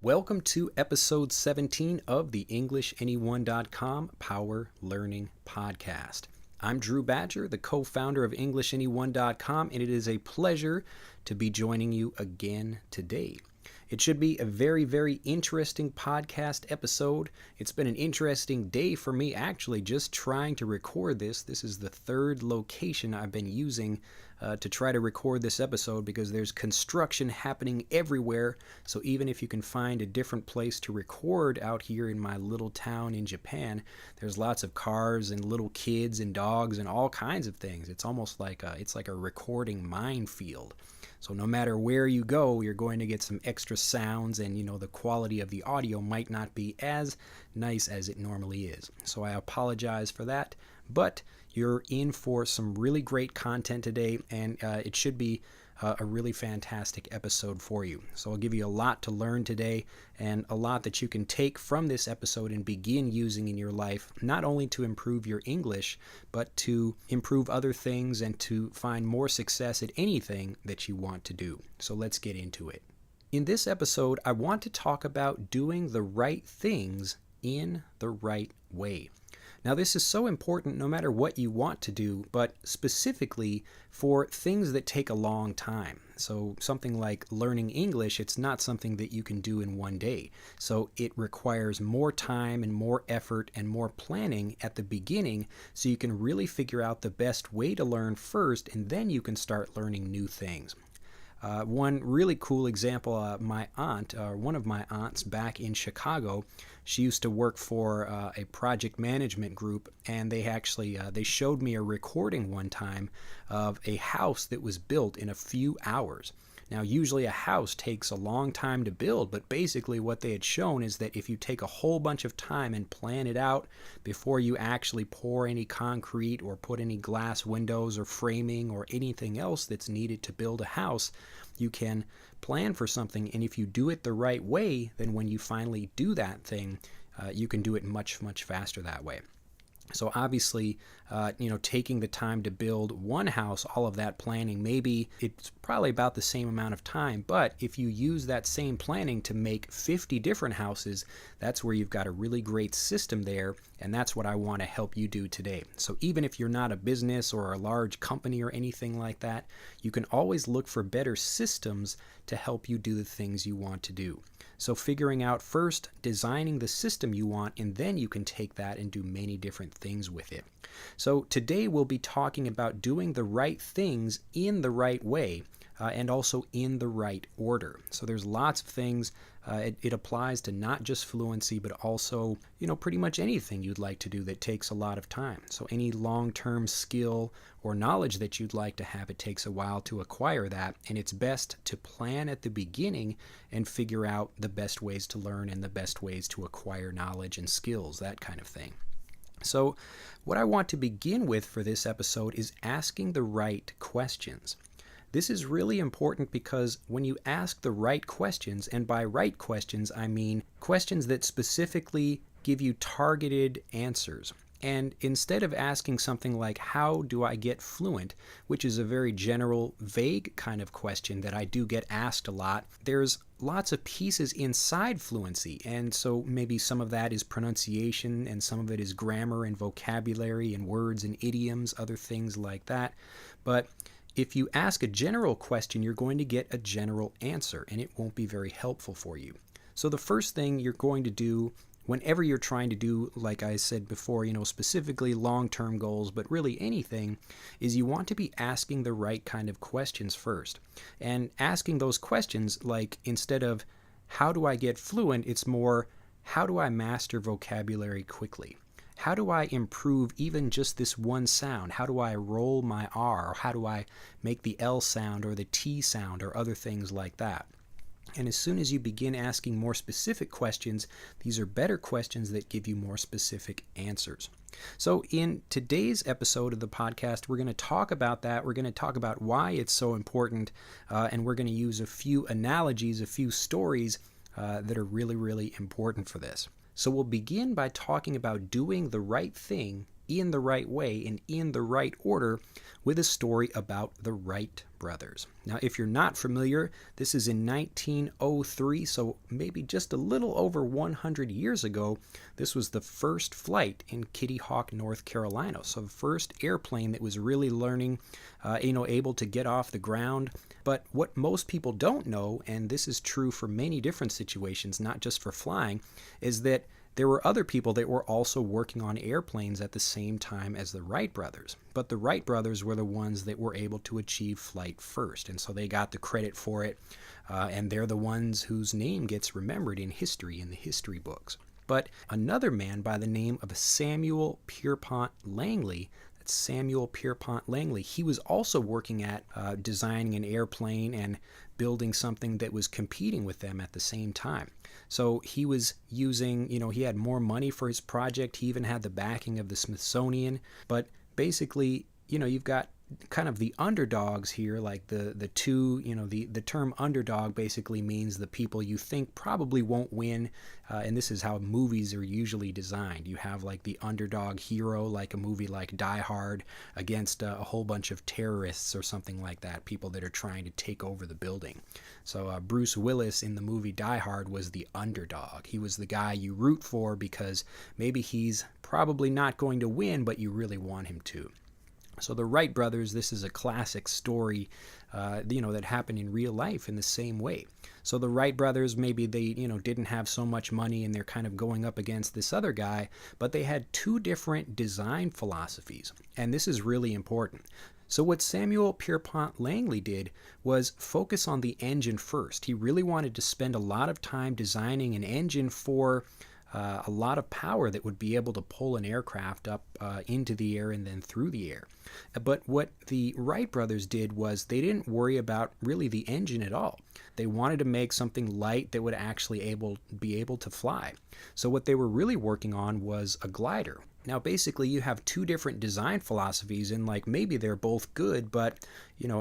Welcome to episode 17 of the EnglishAnyone.com Power Learning Podcast. I'm Drew Badger, the co-founder of EnglishAnyone.com, and it is a pleasure to be joining you again today. It should be a very, very interesting podcast episode. It's been an interesting day for me, actually, just trying to record this. This is the third location I've been using to try to record this episode because there's construction happening everywhere. So even if you can find a different place to record out here in my little town in Japan, there's lots of cars and little kids and dogs and all kinds of things. It's almost like a recording minefield. So no matter where you go, you're going to get some extra sounds, and the quality of the audio might not be as nice as it normally is. So I apologize for that, but you're in for some really great content today, and it should be a really fantastic episode for you. So I'll give you a lot to learn today and a lot that you can take from this episode and begin using in your life, not only to improve your English, but to improve other things and to find more success at anything that you want to do. So let's get into it. In this episode, I want to talk about doing the right things in the right way. Now, this is so important no matter what you want to do, but specifically for things that take a long time. So something like learning English, it's not something that you can do in one day. So it requires more time and more effort and more planning at the beginning so you can really figure out the best way to learn first, and then you can start learning new things. One really cool example, one of my aunts back in Chicago, she used to work for a project management group, and they showed me a recording one time of a house that was built in a few hours. Now, usually a house takes a long time to build, but basically what they had shown is that if you take a whole bunch of time and plan it out before you actually pour any concrete or put any glass windows or framing or anything else that's needed to build a house, you can plan for something, and if you do it the right way, then when you finally do that thing, you can do it much, much faster that way. So obviously, taking the time to build one house, all of that planning, maybe it's probably about the same amount of time, but if you use that same planning to make 50 different houses, that's where you've got a really great system there, and that's what I want to help you do today. So even if you're not a business or a large company or anything like that, you can always look for better systems to help you do the things you want to do. So figuring out first, designing the system you want, and then you can take that and do many different things with it. So today we'll be talking about doing the right things in the right way and also in the right order. So there's lots of things. It applies to not just fluency, but also, pretty much anything you'd like to do that takes a lot of time. So any long-term skill or knowledge that you'd like to have, it takes a while to acquire that, and it's best to plan at the beginning and figure out the best ways to learn and the best ways to acquire knowledge and skills, that kind of thing. So what I want to begin with for this episode is asking the right questions. This is really important because when you ask the right questions, and by right questions, I mean questions that specifically give you targeted answers. And instead of asking something like, how do I get fluent, which is a very general, vague kind of question that I do get asked a lot, there's lots of pieces inside fluency. And so maybe some of that is pronunciation, and some of it is grammar and vocabulary and words and idioms, other things like that. But if you ask a general question, you're going to get a general answer, and it won't be very helpful for you. So the first thing you're going to do whenever you're trying to do, like I said before, specifically long-term goals, but really anything, is you want to be asking the right kind of questions first. And asking those questions, like instead of how do I get fluent, it's more how do I master vocabulary quickly? How do I improve even just this one sound? How do I roll my R? Or how do I make the L sound or the T sound or other things like that? And as soon as you begin asking more specific questions, these are better questions that give you more specific answers. So in today's episode of the podcast, we're going to talk about that. We're going to talk about why it's so important, and we're going to use a few analogies, a few stories that are really, really important for this. So we'll begin by talking about doing the right thing in the right way and in the right order with a story about the Wright brothers. Now, if you're not familiar, this is in 1903, so maybe just a little over 100 years ago. This was the first flight in Kitty Hawk, North Carolina. So the first airplane that was really learning, able to get off the ground. But what most people don't know, and this is true for many different situations, not just for flying, is that there were other people that were also working on airplanes at the same time as the Wright brothers. But the Wright brothers were the ones that were able to achieve flight first, and so they got the credit for it, and they're the ones whose name gets remembered in history, in the history books. But another man by the name of Samuel Pierpont Langley, Samuel Pierpont Langley, he was also working at designing an airplane and building something that was competing with them at the same time. So he was using, he had more money for his project. He even had the backing of the Smithsonian. But basically, you've got kind of the underdogs here, like the two, the term underdog basically means the people you think probably won't win, and this is how movies are usually designed. You have like the underdog hero, like a movie like Die Hard, against a whole bunch of terrorists or something like that, people that are trying to take over the building. So Bruce Willis in the movie Die Hard was the underdog. He was the guy you root for because maybe he's probably not going to win, but you really want him to. So the Wright brothers, this is a classic story, that happened in real life in the same way. So the Wright brothers, maybe they, didn't have so much money and they're kind of going up against this other guy, but they had two different design philosophies. And this is really important. So what Samuel Pierpont Langley did was focus on the engine first. He really wanted to spend a lot of time designing an engine for a lot of power that would be able to pull an aircraft up into the air and then through the air. But what the Wright brothers did was they didn't worry about really the engine at all. They wanted to make something light that would actually be able to fly. So what they were really working on was a glider. Now, basically, you have two different design philosophies, and maybe they're both good, but,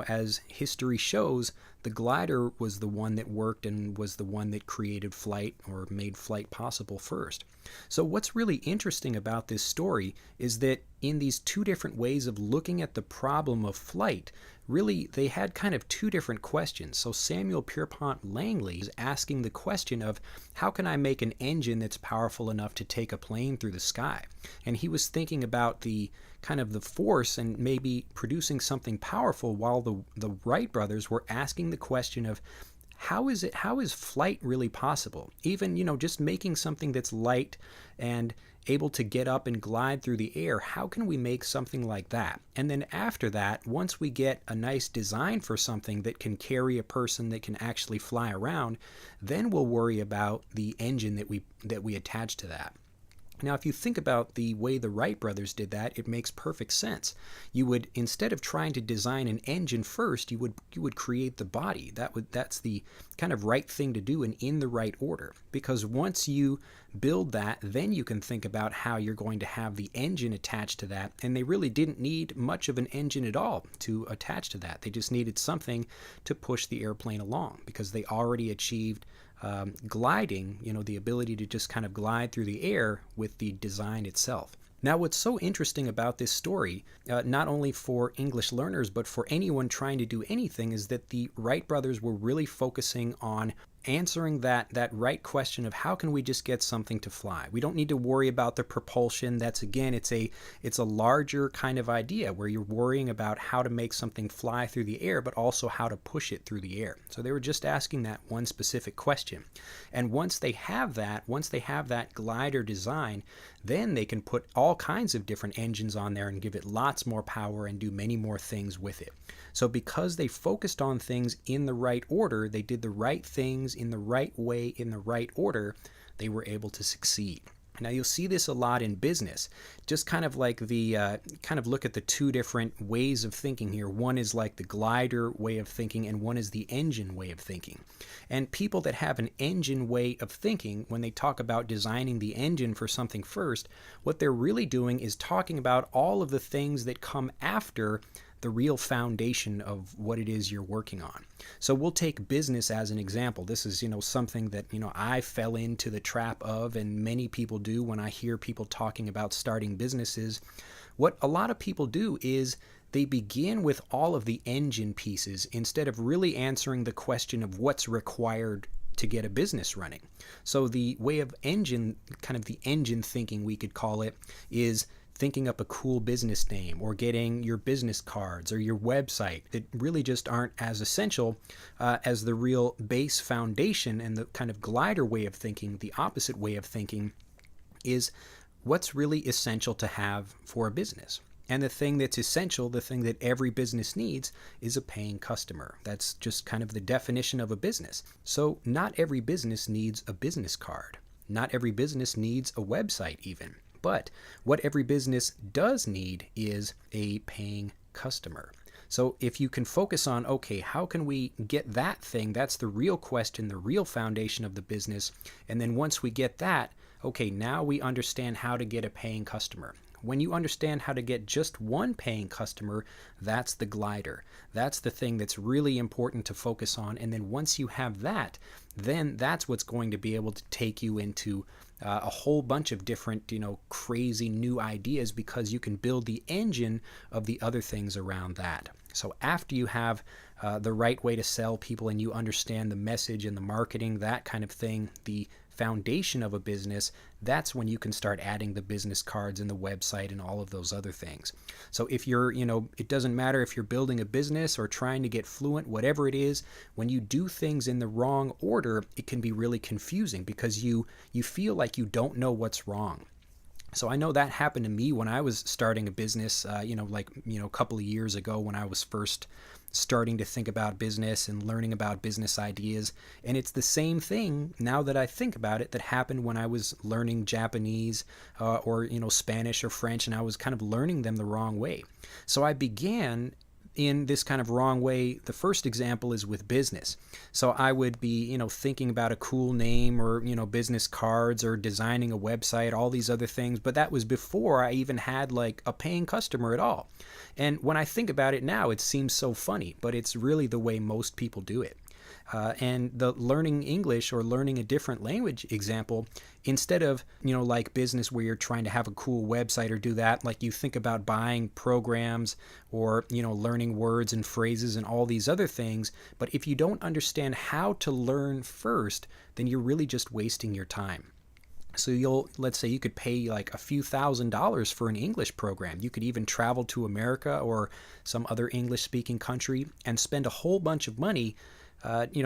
as history shows, the glider was the one that worked and was the one that created flight or made flight possible first. So what's really interesting about this story is that in these two different ways of looking at the problem of flight, really they had kind of two different questions. So Samuel Pierpont Langley is asking the question of how can I make an engine that's powerful enough to take a plane through the sky? And he was thinking about the kind of the force and maybe producing something powerful, while the Wright brothers were asking the question of how is flight really possible? Even, just making something that's light and able to get up and glide through the air, how can we make something like that? And then after that, once we get a nice design for something that can carry a person that can actually fly around, then we'll worry about the engine that we attach to that. Now, if you think about the way the Wright brothers did that, it makes perfect sense. You would, instead of trying to design an engine first, you would create the body. That's the kind of right thing to do and in the right order. Because once you build that, then you can think about how you're going to have the engine attached to that. And they really didn't need much of an engine at all to attach to that. They just needed something to push the airplane along because they already achieved gliding, the ability to just kind of glide through the air with the design itself. Now, what's so interesting about this story, not only for English learners, but for anyone trying to do anything, is that the Wright brothers were really focusing on answering that right question of how can we just get something to fly? We don't need to worry about the propulsion. That's, again, it's a larger kind of idea where you're worrying about how to make something fly through the air, but also how to push it through the air. So they were just asking that one specific question. And once they have that glider design, then they can put all kinds of different engines on there and give it lots more power and do many more things with it. So because they focused on things in the right order, they did the right things in the right way, in the right order, they were able to succeed. Now, you'll see this a lot in business. Just kind of like look at the two different ways of thinking here. One is like the glider way of thinking, and one is the engine way of thinking. And people that have an engine way of thinking, when they talk about designing the engine for something first, what they're really doing is talking about all of the things that come after the real foundation of what it is you're working on. So we'll take business as an example. This is, something that, I fell into the trap of, and many people do when I hear people talking about starting businesses. What a lot of people do is they begin with all of the engine pieces instead of really answering the question of what's required to get a business running. So the way of engine, kind of the engine thinking we could call it, is thinking up a cool business name or getting your business cards or your website that really just aren't as essential as the real base foundation. And the kind of glider way of thinking, the opposite way of thinking, is what's really essential to have for a business. And the thing that's essential, the thing that every business needs, is a paying customer. That's just kind of the definition of a business. So not every business needs a business card. Not every business needs a website even. But what every business does need is a paying customer. So if you can focus on, okay, how can we get that thing? That's the real question, the real foundation of the business. And then once we get that, okay, now we understand how to get a paying customer. When you understand how to get just one paying customer, that's the glider. That's the thing that's really important to focus on. And then once you have that, then that's what's going to be able to take you into a whole bunch of different, crazy new ideas, because you can build the engine of the other things around that. So after you have the right way to sell people and you understand the message and the marketing, that kind of thing, the foundation of a business, that's when you can start adding the business cards and the website and all of those other things. So if you're, it doesn't matter if you're building a business or trying to get fluent, whatever it is, when you do things in the wrong order, it can be really confusing because you feel like you don't know what's wrong. So I know that happened to me when I was starting a business, a couple of years ago when I was first starting to think about business and learning about business ideas. And it's the same thing now that I think about it that happened when I was learning Japanese or Spanish or French, and I was kind of learning them the wrong way. So I began in this kind of wrong way. The first example is with business. So I would be, thinking about a cool name or, business cards or designing a website, all these other things. But that was before I even had like a paying customer at all. And when I think about it now, it seems so funny, but it's really the way most people do it. And the learning English or learning a different language example, instead of, like business where you're trying to have a cool website or do that, like you think about buying programs or, learning words and phrases and all these other things. But if you don't understand how to learn first, then you're really just wasting your time. So let's say you could pay like a few $1,000s for an English program. You could even travel to America or some other English-speaking country and spend a whole bunch of money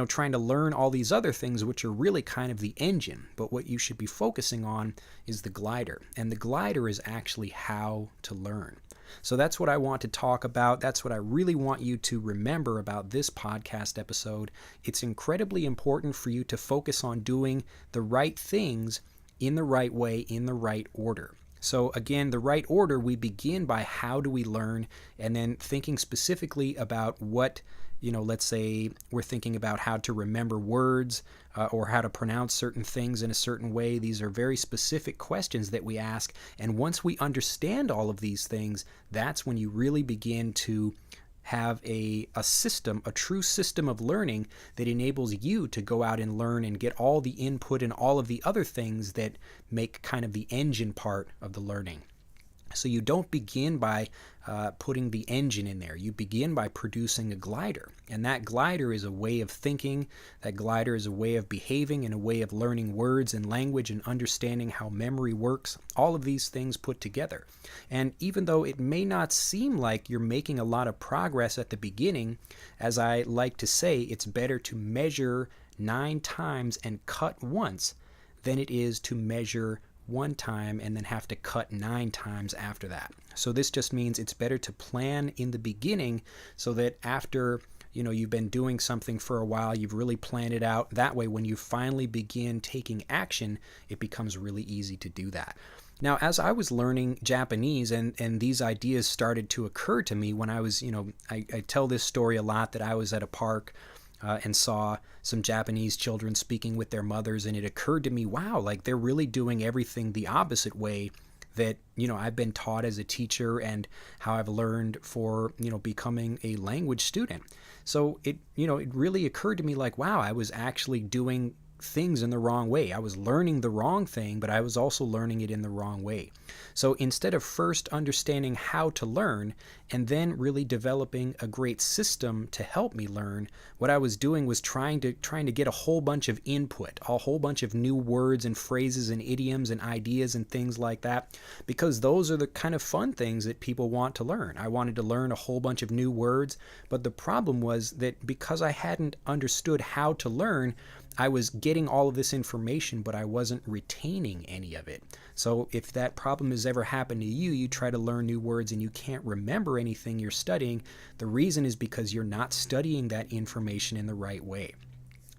trying to learn all these other things, which are really kind of the engine. But what you should be focusing on is the glider. And the glider is actually how to learn. So that's what I want to talk about. That's what I really want you to remember about this podcast episode. It's incredibly important for you to focus on doing the right things in the right way, in the right order. So again, the right order, we begin by how do we learn, and then thinking specifically about what, let's say we're thinking about how to remember words or how to pronounce certain things in a certain way. These are very specific questions that we ask. And once we understand all of these things, that's when you really begin to have a system, a true system of learning that enables you to go out and learn and get all the input and all of the other things that make kind of the engine part of the learning. So you don't begin by putting the engine in there. You begin by producing a glider. And that glider is a way of thinking. That glider is a way of behaving and a way of learning words and language and understanding how memory works. All of these things put together. And even though it may not seem like you're making a lot of progress at the beginning, as I like to say, it's better to measure 9 times and cut once than it is to measure 1 time and then have to cut 9 times after that. So this just means it's better to plan in the beginning so that after you've been doing something for a while, you've really planned it out. That way, when you finally begin taking action, it becomes really easy to do that. Now, as I was learning Japanese and these ideas started to occur to me when I was, I tell this story a lot that I was at a park and saw some Japanese children speaking with their mothers, and it occurred to me, wow, like they're really doing everything the opposite way that, I've been taught as a teacher and how I've learned for, becoming a language student. So it really occurred to me like, wow, I was actually doing things in the wrong way. I was learning the wrong thing, but I was also learning it in the wrong way. So instead of first understanding how to learn and then really developing a great system to help me learn, what I was doing was trying to get a whole bunch of input, a whole bunch of new words and phrases and idioms and ideas and things like that, because those are the kind of fun things that people want to learn. I wanted to learn a whole bunch of new words, but the problem was that because I hadn't understood how to learn, I was getting all of this information, but I wasn't retaining any of it. So if that problem has ever happened to you, you try to learn new words and you can't remember anything you're studying, the reason is because you're not studying that information in the right way.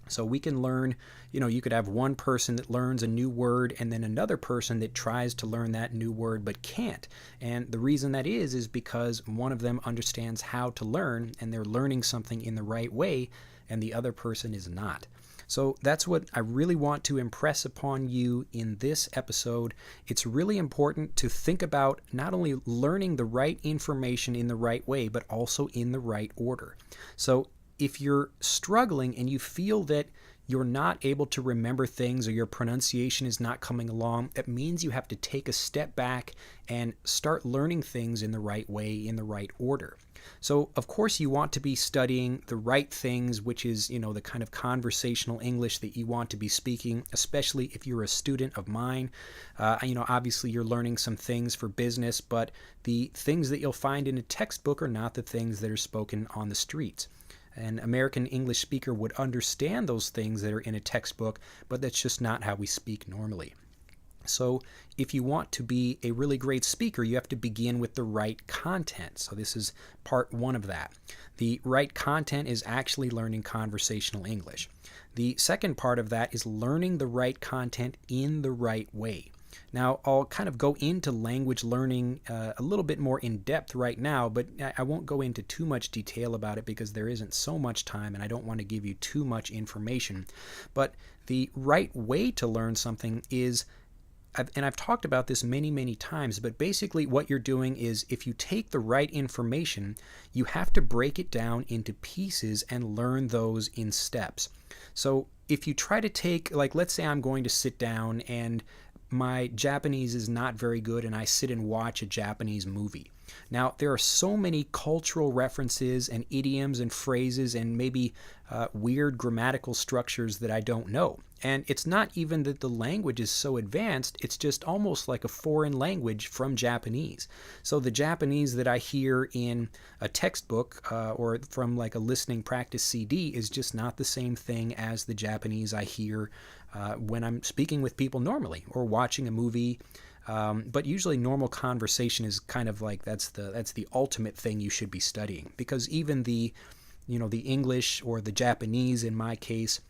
So we can learn, you could have one person that learns a new word and then another person that tries to learn that new word but can't. And the reason that is because one of them understands how to learn and they're learning something in the right way and the other person is not. So that's what I really want to impress upon you in this episode. It's really important to think about not only learning the right information in the right way, but also in the right order. So if you're struggling and you feel that you're not able to remember things or your pronunciation is not coming along, that means you have to take a step back and start learning things in the right way, in the right order. So, of course, you want to be studying the right things, which is, the kind of conversational English that you want to be speaking, especially if you're a student of mine. Obviously you're learning some things for business, but the things that you'll find in a textbook are not the things that are spoken on the streets. An American English speaker would understand those things that are in a textbook, but that's just not how we speak normally. So if you want to be a really great speaker, you have to begin with the right content. So this is part one of that. The right content is actually learning conversational English. The second part of that is learning the right content in the right way. Now, I'll kind of go into language learning a little bit more in depth right now, but I won't go into too much detail about it because there isn't so much time and I don't want to give you too much information. But the right way to learn something is, and I've talked about this many, many times, but basically what you're doing is if you take the right information, you have to break it down into pieces and learn those in steps. So if you try to take, like, let's say I'm going to sit down and my Japanese is not very good and I sit and watch a Japanese movie. Now, there are so many cultural references and idioms and phrases and maybe weird grammatical structures that I don't know. And it's not even that the language is so advanced, it's just almost like a foreign language from Japanese. So the Japanese that I hear in a textbook or from like a listening practice CD is just not the same thing as the Japanese I hear when I'm speaking with people normally or watching a movie. But usually normal conversation is kind of like that's the ultimate thing you should be studying, because even the English or the Japanese in my case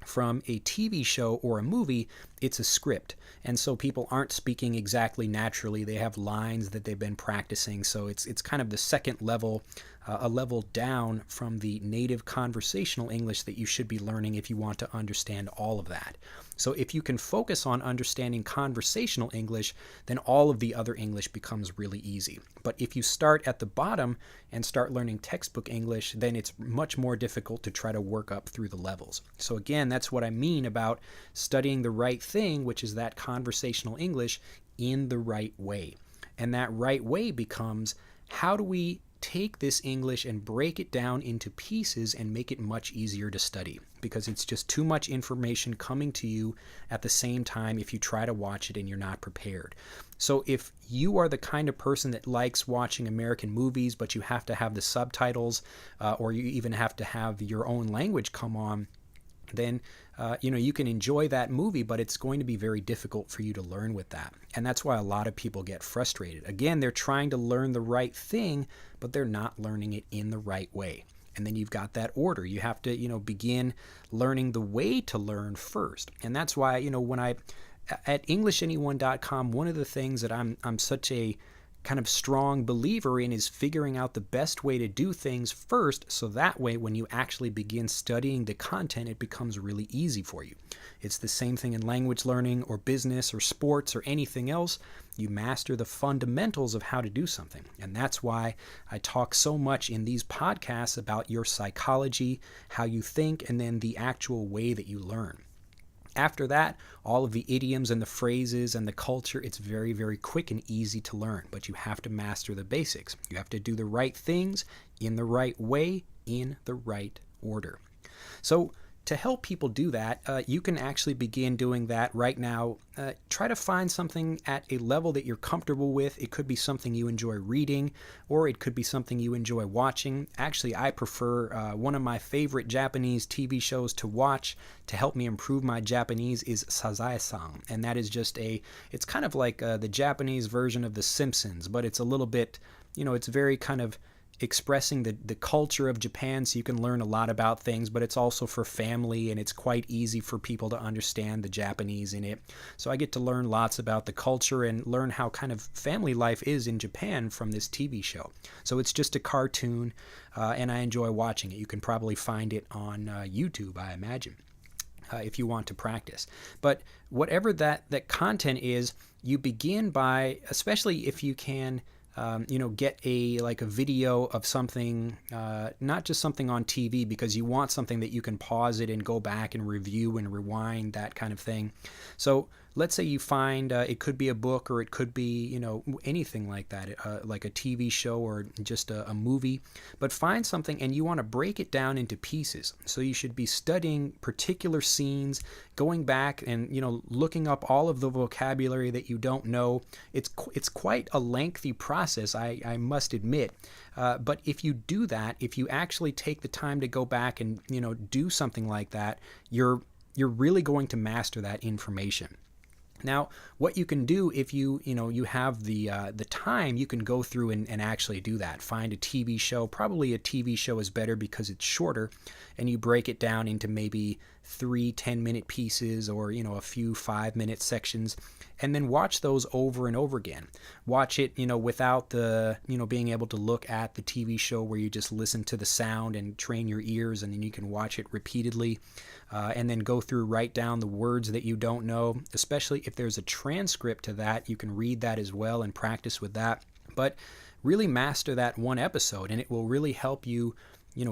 from a TV show or a movie, it's a script. And so people aren't speaking exactly naturally. They have lines that they've been practicing. So it's kind of the second level, a level down from the native conversational English that you should be learning if you want to understand all of that. So if you can focus on understanding conversational English, then all of the other English becomes really easy. But if you start at the bottom and start learning textbook English, then it's much more difficult to try to work up through the levels. So again, that's what I mean about studying the right thing, which is that conversational English in the right way. And that right way becomes, how do we take this English and break it down into pieces and make it much easier to study, because it's just too much information coming to you at the same time if you try to watch it and you're not prepared. So if you are the kind of person that likes watching American movies, but you have to have the subtitles or you even have to have your own language come on, then you can enjoy that movie, but it's going to be very difficult for you to learn with that. And that's why a lot of people get frustrated. Again, they're trying to learn the right thing, but they're not learning it in the right way. And then you've got that order. You have to, begin learning the way to learn first. And that's why, when I at EnglishAnyone.com, one of the things that I'm such a kind of strong believer in is figuring out the best way to do things first, so that way when you actually begin studying the content, it becomes really easy for you. It's the same thing in language learning or business or sports or anything else. You master the fundamentals of how to do something. And that's why I talk so much in these podcasts about your psychology, how you think, and then the actual way that you learn. After that, all of the idioms and the phrases and the culture, it's very, very quick and easy to learn. But you have to master the basics. You have to do the right things in the right way, in the right order. So to help people do that, you can actually begin doing that right now. Try to find something at a level that you're comfortable with. It could be something you enjoy reading, or it could be something you enjoy watching. Actually, I prefer one of my favorite Japanese TV shows to watch to help me improve my Japanese is Sazae-san. And that is just it's kind of like the Japanese version of The Simpsons, but it's a little bit, it's very kind of expressing the culture of Japan, so you can learn a lot about things, but it's also for family, and it's quite easy for people to understand the Japanese in it. So I get to learn lots about the culture and learn how kind of family life is in Japan from this TV show. So it's just a cartoon, and I enjoy watching it. You can probably find it on YouTube, I imagine, if you want to practice. But whatever that content is, you begin by, especially if you can get a video of something, not just something on TV, because you want something that you can pause it and go back and review and rewind, that kind of thing. So let's say you find it could be a book, or it could be anything like that, like a TV show or just a movie, but find something and you want to break it down into pieces. So you should be studying particular scenes, going back and looking up all of the vocabulary that you don't know. It's quite a lengthy process, I must admit, but if you do that, if you actually take the time to go back and do something like that, you're really going to master that information. Now, what you can do if you have the time, you can go through and actually do that. Find a TV show. Probably a TV show is better because it's shorter, and you break it down into maybe 3 10-minute pieces, or a few 5-minute sections, and then watch those over and over again. Watch it without the being able to look at the TV show, where you just listen to the sound and train your ears, and then you can watch it repeatedly, and then go through, write down the words that you don't know. Especially if there's a transcript to that, you can read that as well and practice with that. But really master that one episode, and it will really help you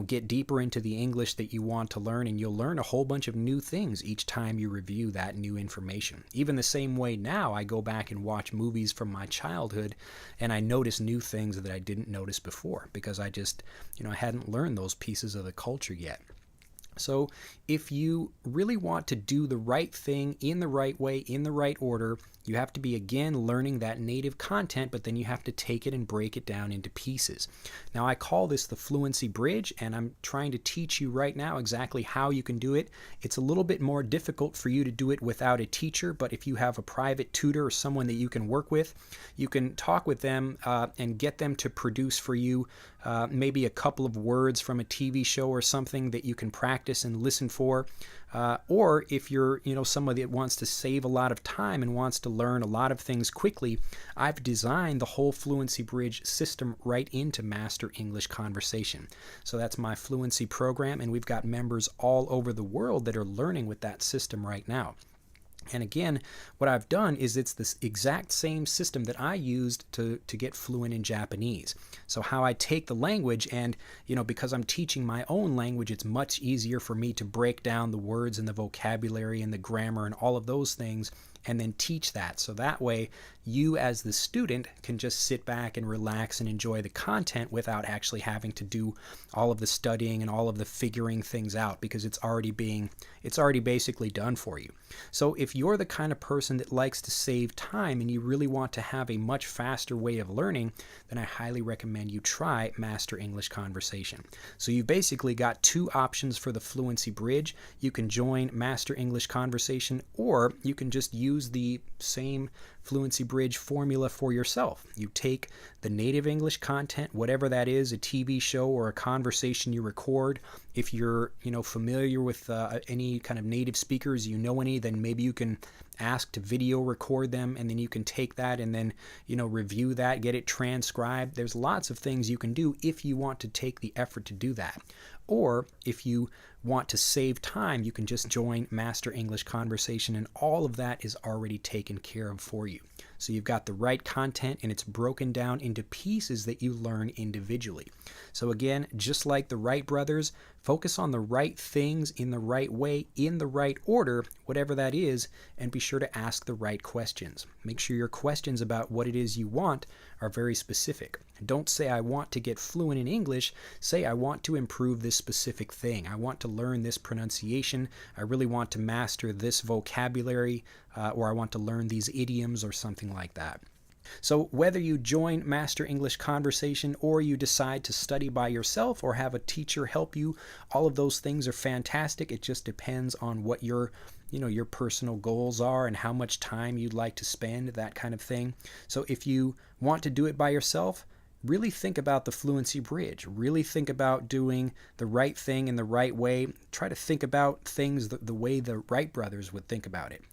get deeper into the English that you want to learn, and you'll learn a whole bunch of new things each time you review that new information. Even the same way now, I go back and watch movies from my childhood, and I notice new things that I didn't notice before, because I just, I hadn't learned those pieces of the culture yet. So if you really want to do the right thing in the right way, in the right order, you have to be, again, learning that native content, but then you have to take it and break it down into pieces. Now, I call this the Fluency Bridge, and I'm trying to teach you right now exactly how you can do it. It's a little bit more difficult for you to do it without a teacher, but if you have a private tutor or someone that you can work with, you can talk with them and get them to produce for you maybe a couple of words from a TV show or something that you can practice and listen for. Or if you're somebody that wants to save a lot of time and wants to learn a lot of things quickly, I've designed the whole Fluency Bridge system right into Master English Conversation. So that's my Fluency program, and we've got members all over the world that are learning with that system right now. And again, what I've done is it's this exact same system that I used to get fluent in Japanese. So how I take the language, and because I'm teaching my own language, it's much easier for me to break down the words and the vocabulary and the grammar and all of those things, and then teach that. So that way, you as the student can just sit back and relax and enjoy the content without actually having to do all of the studying and all of the figuring things out, because it's already basically done for you. So if you're the kind of person that likes to save time and you really want to have a much faster way of learning, then I highly recommend you try Master English Conversation. So you've basically got 2 options for the Fluency Bridge. You can join Master English Conversation, or you can just use use the same Fluency Bridge formula for yourself. You take the native English content, whatever that is, a TV show or a conversation you record. If you're, familiar with any kind of native speakers, any, then maybe you can ask to video record them, and then you can take that and then, review that, get it transcribed. There's lots of things you can do if you want to take the effort to do that. Or if you want to save time, you can just join Master English Conversation, and all of that is already taken care of for you. So you've got the right content, and it's broken down into pieces that you learn individually. So again, just like the Wright brothers, focus on the right things in the right way, in the right order, whatever that is, and be sure to ask the right questions. Make sure your questions about what it is you want are very specific. Don't say, I want to get fluent in English. Say, I want to improve this specific thing. I want to learn this pronunciation. I really want to master this vocabulary, or I want to learn these idioms or something like that. So whether you join Master English Conversation or you decide to study by yourself or have a teacher help you, all of those things are fantastic. It just depends on what your personal goals are and how much time you'd like to spend, that kind of thing. So if you want to do it by yourself, really think about the Fluency Bridge. Really think about doing the right thing in the right way. Try to think about things the way the Wright brothers would think about it.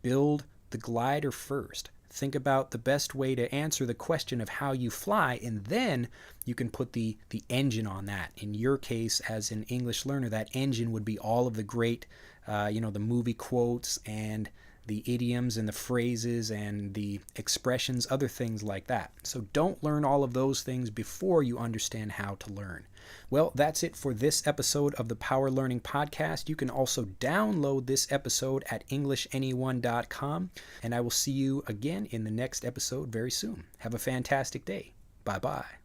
Build the glider first. Think about the best way to answer the question of how you fly, and then you can put the engine on that. In your case, as an English learner, that engine would be all of the great, the movie quotes and the idioms and the phrases and the expressions, other things like that. So don't learn all of those things before you understand how to learn. Well, that's it for this episode of the Power Learning Podcast. You can also download this episode at EnglishAnyone.com, and I will see you again in the next episode very soon. Have a fantastic day. Bye-bye.